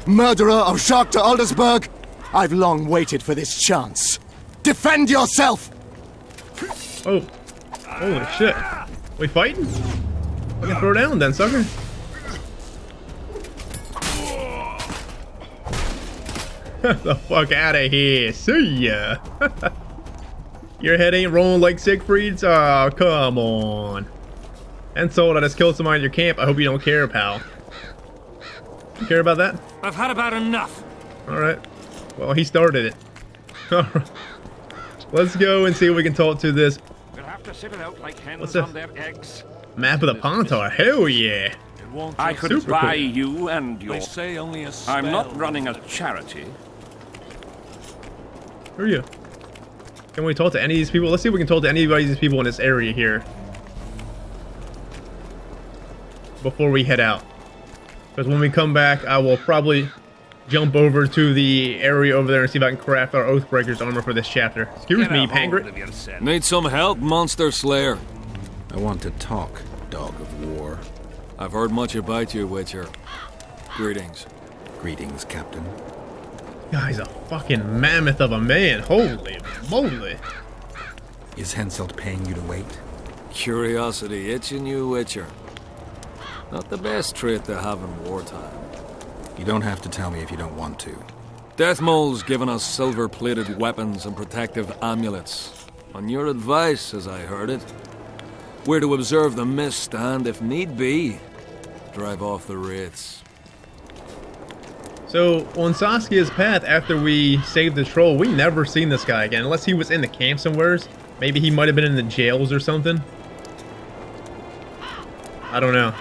Murderer of Jacques de Aldersberg. I've long waited for this chance. Defend yourself! Oh. Holy shit. We fighting? We can throw down then, sucker. The fuck out of here. See ya. Your head ain't rolling like Siegfried's? Oh, come on. And so I just killed somebody in your camp. I hope you don't care, pal. You care about that? I've had about enough. Alright. Well, he started it. Alright. Let's go and see if we can talk to this. We'll have to sit it out like hens What's on their eggs. Map of the Pontar. Hell yeah. I could Super buy cool. you and your... They say only a spell. I'm not running a charity. Who are you? Can we talk to any of these people? Let's see if we can talk to any of these people in this area here before we head out. Because when we come back, I will probably jump over to the area over there and see if I can craft our Oathbreaker's armor for this chapter. Excuse me, Pangrit. Need some help, Monster Slayer? I want to talk, Dog of War. I've heard much about you, Witcher. Greetings. Greetings, Captain. Guy's a fucking mammoth of a man. Holy moly. Is Henselt paying you to wait? Curiosity itching you, Witcher. Not the best trait to have in wartime. You don't have to tell me if you don't want to. Deathmole's given us silver-plated weapons and protective amulets. On your advice, as I heard it, we're to observe the mist and, if need be, drive off the wraiths. So, on Saskia's path, after we saved the troll, we never seen this guy again, unless he was in the camp somewheres. Maybe he might have been in the jails or something. I don't know.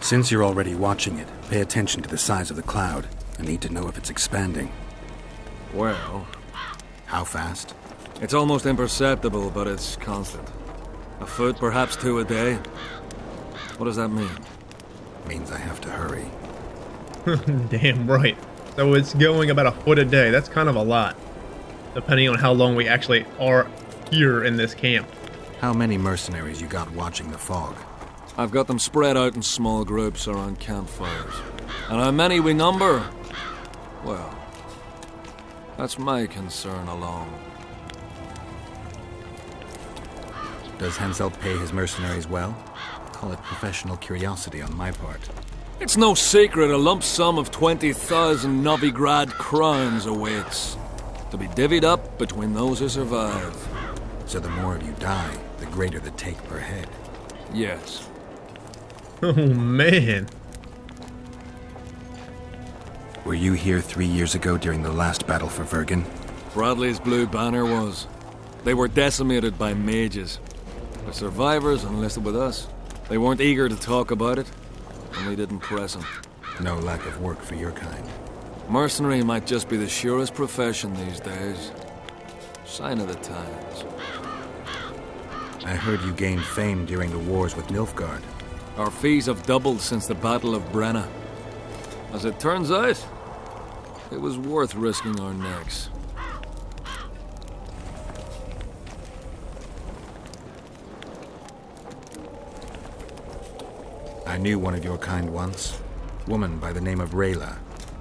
Since you're already watching it, pay attention to the size of the cloud. I need to know if it's expanding. Well... How fast? It's almost imperceptible, but it's constant. A foot, perhaps 2 a day. What does that mean? Means I have to hurry. Damn right. So it's going about a foot a day. That's kind of a lot, depending on how long we actually are here in this camp. How many mercenaries you got watching the fog? I've got them spread out in small groups around campfires. And how many we number? Well, that's my concern alone. Does Henselt pay his mercenaries well? Call it professional curiosity on my part. It's no secret a lump sum of 20,000 Novigrad crowns awaits, to be divvied up between those who survive. So the more of you die, the greater the take per head. Yes. Oh, man. Were you here 3 years ago during the last battle for Vergen? Bradley's Blue Banner was. They were decimated by mages. The survivors enlisted with us. They weren't eager to talk about it, and we didn't press them. No lack of work for your kind. Mercenary might just be the surest profession these days. Sign of the times. I heard you gained fame during the wars with Nilfgaard. Our fees have doubled since the Battle of Brenna. As it turns out, it was worth risking our necks. I knew one of your kind once. Woman by the name of Rayla.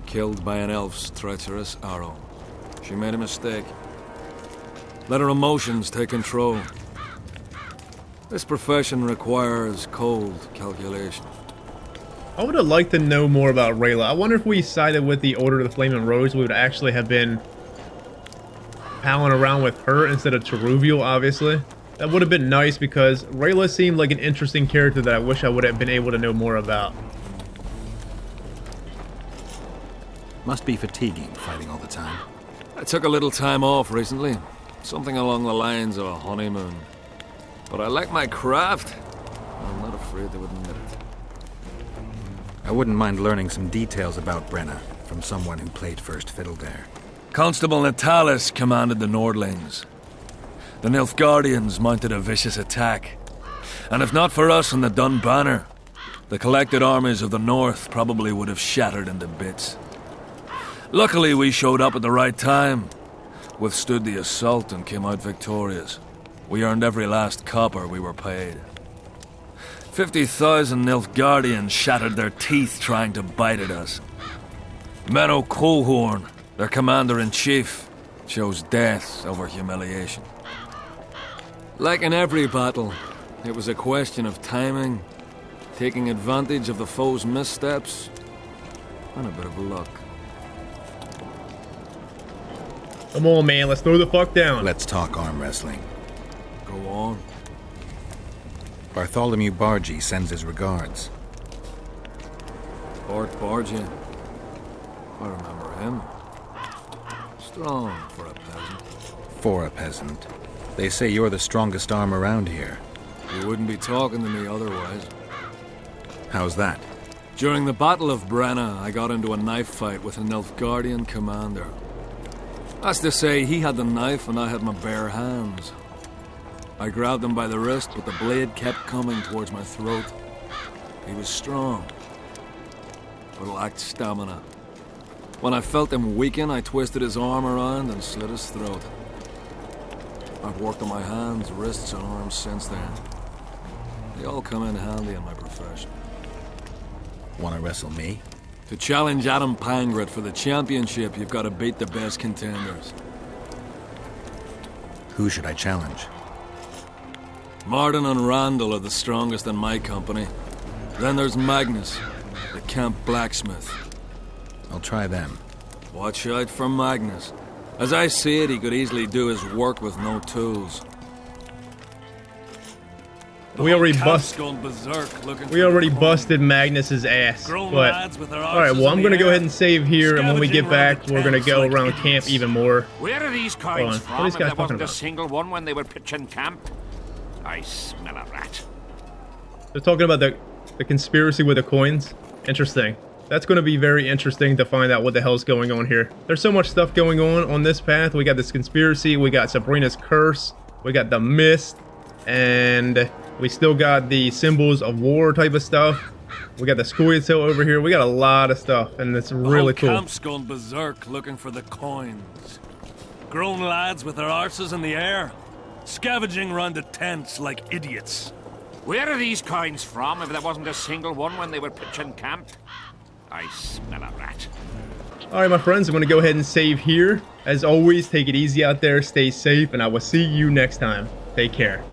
Killed by an elf's treacherous arrow. She made a mistake. Let her emotions take control. This profession requires cold calculation. I would have liked to know more about Rayla. I wonder if we sided with the Order of the Flaming Rose, we would actually have been palling around with her instead of Cheruviel, obviously. That would have been nice because Rayla seemed like an interesting character that I wish I would have been able to know more about. Must be fatiguing, fighting all the time. I took a little time off recently. Something along the lines of a honeymoon. But I like my craft. I'm not afraid to admit it. I wouldn't mind learning some details about Brenna from someone who played first fiddle there. Constable Natalis commanded the Nordlings. The Nilfgaardians mounted a vicious attack. And if not for us and the Dun Banner, the collected armies of the North probably would have shattered into bits. Luckily, we showed up at the right time, withstood the assault and came out victorious. We earned every last copper we were paid. 50,000 Nilfgaardians shattered their teeth trying to bite at us. Menno Colehorn, their commander-in-chief, chose death over humiliation. Like in every battle, it was a question of timing, taking advantage of the foe's missteps, and a bit of luck. Come on, man, let's throw the fuck down. Let's talk arm wrestling. Go on. Bartholomew Bargy sends his regards. Bart Bargy. I remember him. Strong for a peasant. For a peasant. They say you're the strongest arm around here. You wouldn't be talking to me otherwise. How's that? During the Battle of Brenna, I got into a knife fight with a Nilfgaardian commander. That's to say, he had the knife and I had my bare hands. I grabbed him by the wrist, but the blade kept coming towards my throat. He was strong, but lacked stamina. When I felt him weaken, I twisted his arm around and slit his throat. I've worked on my hands, wrists, and arms since then. They all come in handy in my profession. Want to wrestle me? To challenge Adam Pangret for the championship, you've got to beat the best contenders. Who should I challenge? Martin and Randall are the strongest in my company. Then there's Magnus, the camp blacksmith. I'll try them. Watch out for Magnus. As I see it, he could easily do his work with no tools. We already busted Magnus's ass. But alright, well, I'm gonna go ahead and save here, and when we get back, we're gonna go around camp even more. Where are these coins from? What are these guys If there wasn't talking a about? single one when they were pitching camp. I smell a rat. They're talking about the conspiracy with the coins. Interesting. That's going to be very interesting to find out what the hell's going on here. There's so much stuff going on this path. We got this conspiracy, we got Sabrina's curse, we got the mist, and we still got the symbols of war type of stuff. We got the Scoia'tael over here. We got a lot of stuff, and it's really cool. The whole camp's gone berserk looking for the coins. Grown lads with their arses in the air, scavenging around the tents like idiots. Where are these coins from if there wasn't a single one when they were pitching camp? I smell a rat. Alright, my friends, I'm going to go ahead and save here. As always, take it easy out there, stay safe, and I will see you next time. Take care.